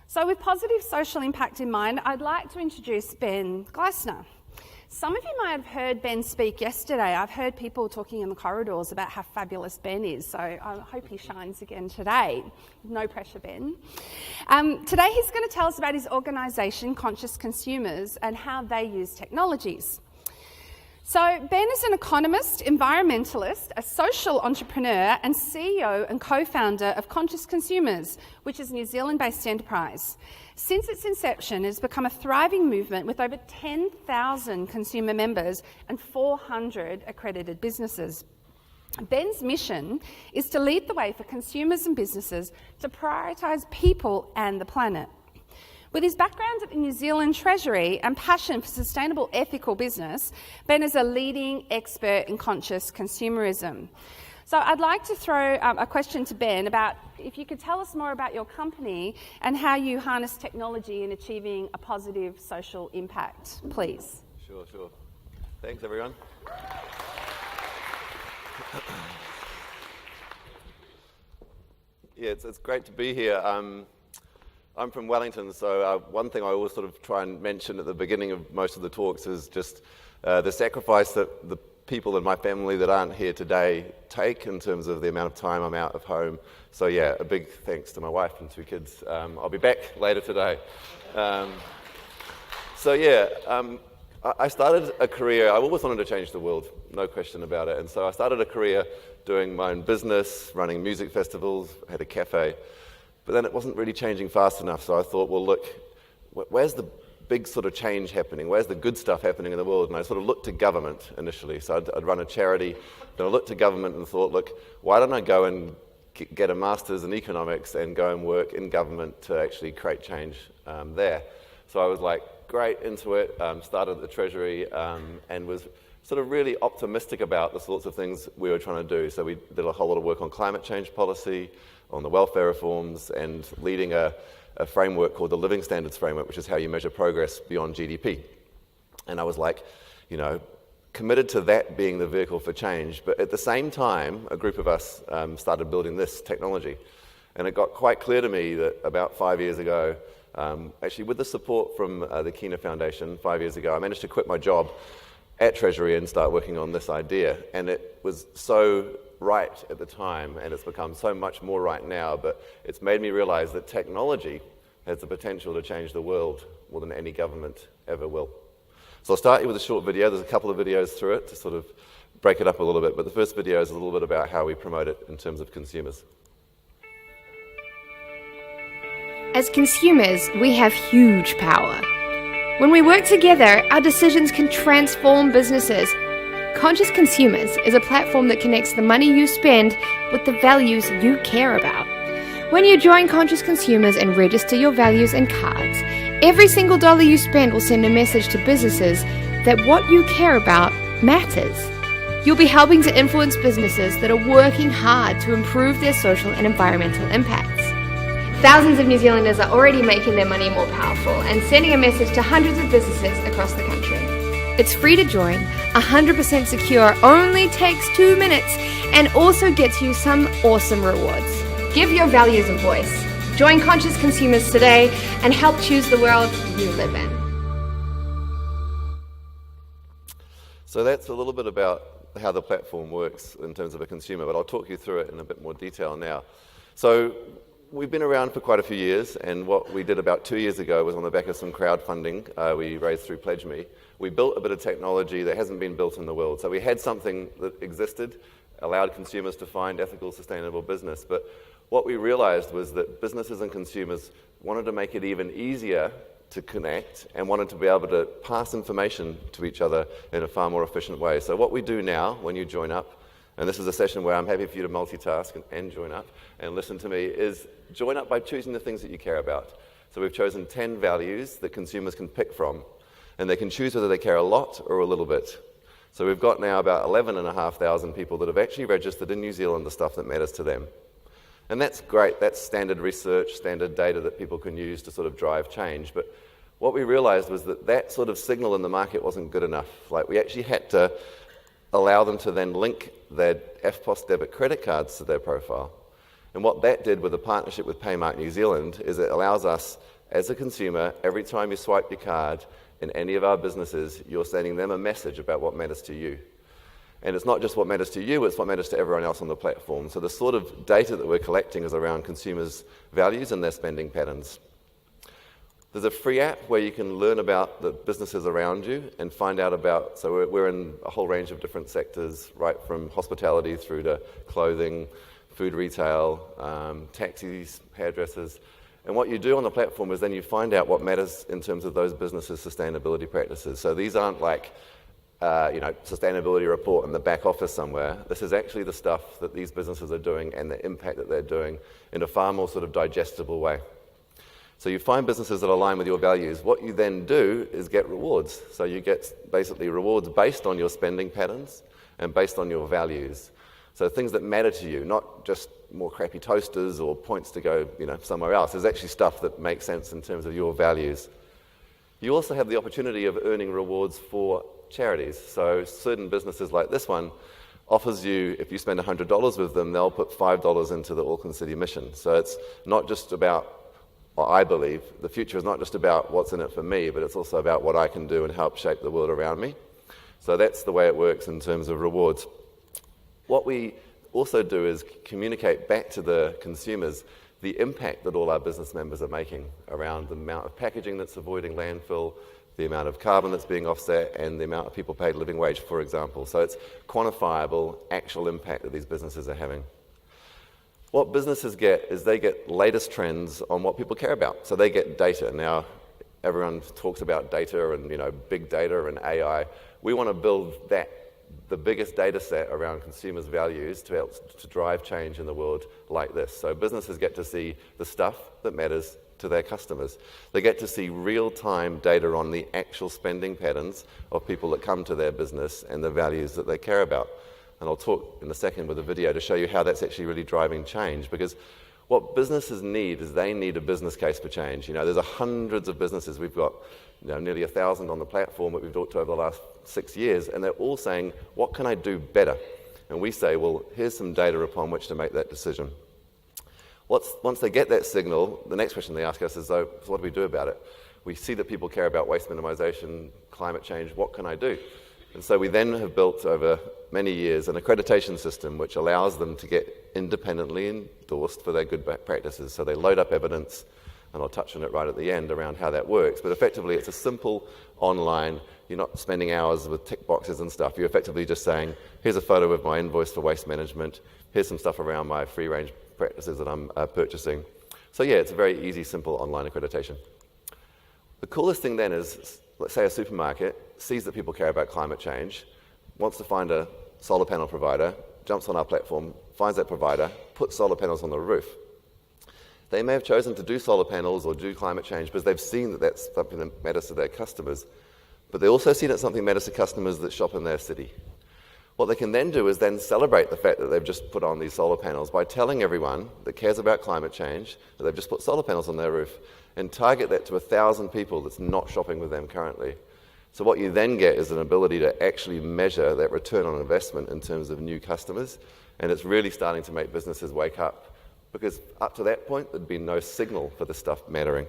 So with positive social impact in mind, I'd like to introduce Ben Gleisner. Some of you might have heard Ben speak yesterday. I've heard people talking in the corridors about how fabulous Ben is, so I hope he shines again today. No pressure, Ben. Today he's going to tell us about his organisation, Conscious Consumers, and how they use technologies. So Ben is an economist, environmentalist, a social entrepreneur and CEO and co-founder of Conscious Consumers, which is a New Zealand-based enterprise. Since its inception, it has become a thriving movement with over 10,000 consumer members and 400 accredited businesses. Ben's mission is to lead the way for consumers and businesses to prioritise people and the planet. With his background at the New Zealand Treasury and passion for sustainable ethical business, Ben is a leading expert in conscious consumerism. So I'd like to throw a question to Ben about if you could tell us more about your company and how you harness technology in achieving a positive social impact, please. Sure. Thanks, everyone. Yeah, it's great to be here. I'm from Wellington, so one thing I always sort of try and mention at the beginning of most of the talks is just the sacrifice that the people in my family that aren't here today take in terms of the amount of time I'm out of home. So yeah, a big thanks to my wife and 2 kids. I'll be back later today. I started a career, I always wanted to change the world, no question about it. And so I started a career doing my own business, running music festivals, had a cafe. But then it wasn't really changing fast enough, so I thought, well, look, where's the big sort of change happening? Where's the good stuff happening in the world? And I sort of looked to government initially. So I'd run a charity, then I looked to government and thought, look, why don't I go and get a master's in economics and go and work in government to actually create change there? So I was like, great, into it, started at the Treasury and was sort of really optimistic about the sorts of things we were trying to do. So we did a whole lot of work on climate change policy, on the welfare reforms, and leading a framework called the Living Standards Framework, which is how you measure progress beyond GDP. And I was like, committed to that being the vehicle for change. But at the same time, a group of us started building this technology. And it got quite clear to me that about 5 years ago, actually with the support from the Kina Foundation 5 years ago, I managed to quit my job at Treasury and start working on this idea. And it was so right at the time, and it's become so much more right now, but it's made me realize that technology has the potential to change the world more than any government ever will. So I'll start you with a short video. There's a couple of videos through it to sort of break it up a little bit, but the first video is a little bit about how we promote it in terms of consumers. As consumers, we have huge power. When we work together, our decisions can transform businesses. Conscious Consumers is a platform that connects the money you spend with the values you care about. When you join Conscious Consumers and register your values and cards, every single dollar you spend will send a message to businesses that what you care about matters. You'll be helping to influence businesses that are working hard to improve their social and environmental impacts. Thousands of New Zealanders are already making their money more powerful and sending a message to hundreds of businesses across the country. It's free to join, 100% secure, only takes 2 minutes, and also gets you some awesome rewards. Give your values a voice. Join Conscious Consumers today and help choose the world you live in. So that's a little bit about how the platform works in terms of a consumer, but I'll talk you through it in a bit more detail now. So we've been around for quite a few years, and what we did about 2 years ago was on the back of some crowdfunding we raised through Pledge Me. We built a bit of technology that hasn't been built in the world. So we had something that existed, allowed consumers to find ethical, sustainable business. But what we realized was that businesses and consumers wanted to make it even easier to connect and wanted to be able to pass information to each other in a far more efficient way. So what we do now when you join up, and this is a session where I'm happy for you to multitask and join up and listen to me, is join up by choosing the things that you care about. So we've chosen 10 values that consumers can pick from, and they can choose whether they care a lot or a little bit. So we've got now about 11,500 people that have actually registered in New Zealand the stuff that matters to them. And that's great. That's standard research, standard data that people can use to sort of drive change. But what we realized was that that sort of signal in the market wasn't good enough. Like, we actually had to allow them to then link their EFTPOS debit credit cards to their profile. And what that did with a partnership with Paymark New Zealand is it allows us As a consumer, every time you swipe your card in any of our businesses, you're sending them a message about what matters to you. And it's not just what matters to you, it's what matters to everyone else on the platform. So the sort of data that we're collecting is around consumers' values and their spending patterns. There's a free app where you can learn about the businesses around you and find out about, so we're in a whole range of different sectors, right from hospitality through to clothing, food retail, taxis, hairdressers. And what you do on the platform is then you find out what matters in terms of those businesses' sustainability practices. So these aren't like, sustainability report in the back office somewhere. This is actually the stuff that these businesses are doing and the impact that they're doing in a far more sort of digestible way. So you find businesses that align with your values. What you then do is get rewards. So you get basically rewards based on your spending patterns and based on your values. So things that matter to you, not just more crappy toasters or points to go, somewhere else. There's actually stuff that makes sense in terms of your values. You also have the opportunity of earning rewards for charities. So certain businesses like this one offers you, if you spend $100 with them, they'll put $5 into the Auckland City mission. So it's not just about, I believe, the future is not just about what's in it for me, but it's also about what I can do and help shape the world around me. So that's the way it works in terms of rewards. What we also do is communicate back to the consumers the impact that all our business members are making around the amount of packaging that's avoiding landfill, the amount of carbon that's being offset, and the amount of people paid living wage, for example. So it's quantifiable, actual impact that these businesses are having. What businesses get is they get latest trends on what people care about. So they get data. Now, everyone talks about data and big data and AI. We want to build the biggest data set around consumers' values to help to drive change in the world like this. So businesses get to see the stuff that matters to their customers. They get to see real-time data on the actual spending patterns of people that come to their business and the values that they care about. And I'll talk in a second with a video to show you how that's actually really driving change, because what businesses need is they need a business case for change. There's hundreds of businesses. We've got nearly 1,000 on the platform that we've talked to over the last 6 years, and they're all saying, what can I do better? And we say, well, here's some data upon which to make that decision. Once they get that signal, the next question they ask us is, so what do we do about it? We see that people care about waste minimization, climate change, what can I do? And so we then have built over many years an accreditation system which allows them to get independently endorsed for their good practices. So they load up evidence, and I'll touch on it right at the end around how that works. But effectively, it's a simple online, you're not spending hours with tick boxes and stuff. You're effectively just saying, here's a photo of my invoice for waste management. Here's some stuff around my free-range practices that I'm purchasing. So yeah, it's a very easy, simple online accreditation. The coolest thing then is, let's say a supermarket sees that people care about climate change, wants to find a solar panel provider, jumps on our platform, finds that provider, puts solar panels on the roof. They may have chosen to do solar panels or do climate change because they've seen that that's something that matters to their customers, but they also see that something matters to customers that shop in their city. What they can then do is then celebrate the fact that they've just put on these solar panels by telling everyone that cares about climate change that they've just put solar panels on their roof, and target that to 1,000 people that's not shopping with them currently. So what you then get is an ability to actually measure that return on investment in terms of new customers, and it's really starting to make businesses wake up, because up to that point there'd been no signal for this stuff mattering.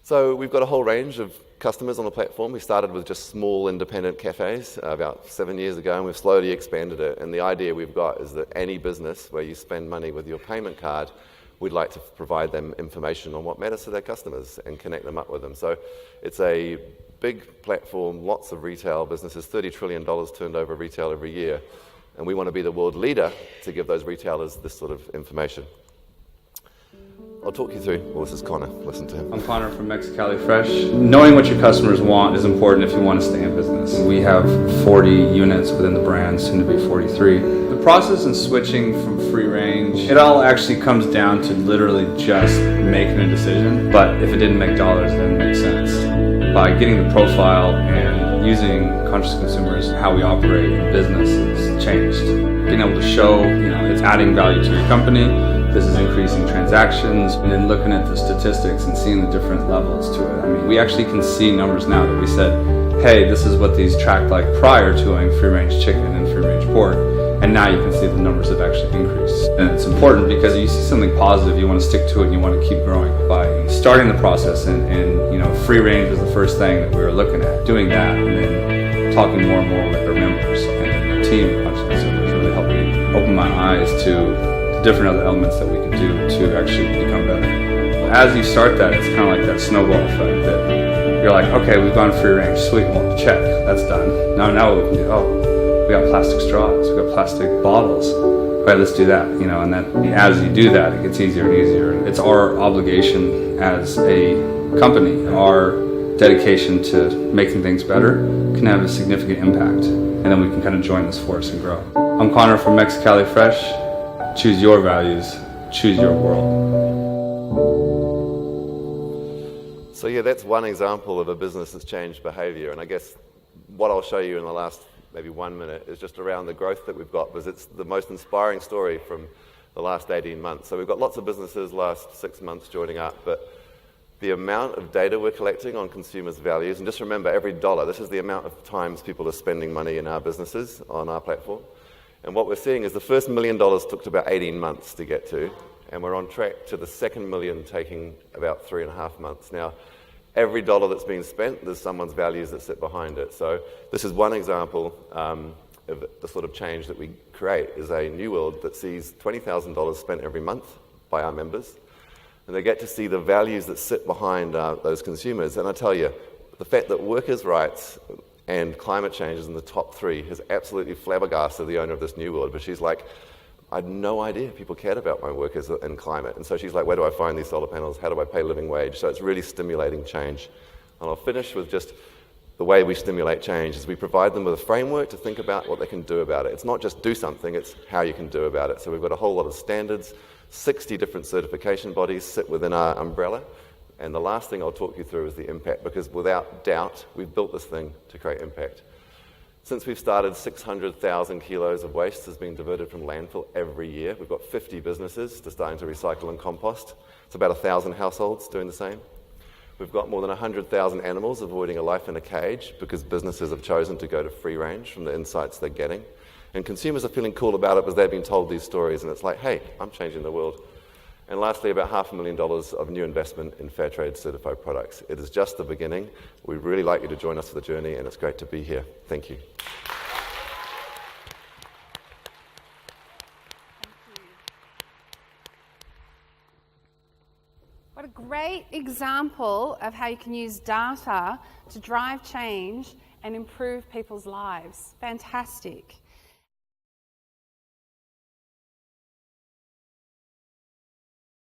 So we've got a whole range of customers on the platform. We started with just small independent cafes about 7 years ago, and we've slowly expanded it. And the idea we've got is that any business where you spend money with your payment card, we'd like to provide them information on what matters to their customers and connect them up with them. So it's a big platform, lots of retail businesses, $30 trillion turned over retail every year. And we want to be the world leader to give those retailers this sort of information. I'll talk you through. Well, this is Connor. Listen to him. I'm Connor from Mexicali Fresh. Knowing what your customers want is important if you want to stay in business. We have 40 units within the brand, soon to be 43. The process in switching from free range, it all actually comes down to literally just making a decision. But if it didn't make dollars, it didn't make sense. By getting the profile and using conscious consumers, how we operate in business has changed. Being able to show, it's adding value to your company. This is increasing transactions, and then looking at the statistics and seeing the different levels to it. I mean, we actually can see numbers now that we said, hey, this is what these tracked like prior to doing free-range chicken and free-range pork, And now you can see the numbers have actually increased. And it's important because you see something positive, you want to stick to it and you want to keep growing. By starting the process and free range was the first thing that we were looking at. Doing that and then talking more and more with our members and the team Conscious Consumers really helped me open my eyes to the different other elements that we could do to actually become better. As you start that, it's kind of like that snowball effect that you're like, okay, we've gone free range, sweet, well, check, that's done. Now what we can do, we got plastic straws, we got plastic bottles. Okay, let's do that, and then as you do that, it gets easier and easier. It's our obligation as a company, our dedication to making things better can have a significant impact, and then we can kind of join this force and grow. I'm Connor from Mexicali Fresh. Choose your values, choose your world. So yeah, that's one example of a business that's changed behavior, and I guess what I'll show you in the last maybe 1 minute is just around the growth that we've got, because it's the most inspiring story from the last 18 months. So we've got lots of businesses last 6 months joining up, but the amount of data we're collecting on consumers' values, and just remember every dollar, this is the amount of times people are spending money in our businesses on our platform. And what we're seeing is the first $1 million took about 18 months to get to, and we're on track to the second million taking about 3.5 months. Now, every dollar that's being spent, there's someone's values that sit behind it. So this is one example of the sort of change that we create, is a new world that sees $20,000 spent every month by our members, and they get to see the values that sit behind those consumers. And I tell you, the fact that workers' rights and climate change is in the top 3 has absolutely flabbergasted the owner of this new world. But she's like, I had no idea people cared about my workers and climate. And so she's like, where do I find these solar panels? How do I pay living wage? So it's really stimulating change. And I'll finish with just the way we stimulate change is we provide them with a framework to think about what they can do about it. It's not just do something, it's how you can do about it. So we've got a whole lot of standards, 60 different certification bodies sit within our umbrella. And the last thing I'll talk you through is the impact, because without doubt, we've built this thing to create impact. Since we've started, 600,000 kilos of waste has been diverted from landfill every year. We've got 50 businesses starting to recycle and compost. It's about 1,000 households doing the same. We've got more than 100,000 animals avoiding a life in a cage because businesses have chosen to go to free range from the insights they're getting. And consumers are feeling cool about it because they've been told these stories, and it's like, hey, I'm changing the world. And lastly, about $500,000 of new investment in fair trade certified products. It is just the beginning. We'd really like you to join us for the journey, and it's great to be here. Thank you. What a great example of how you can use data to drive change and improve people's lives. Fantastic.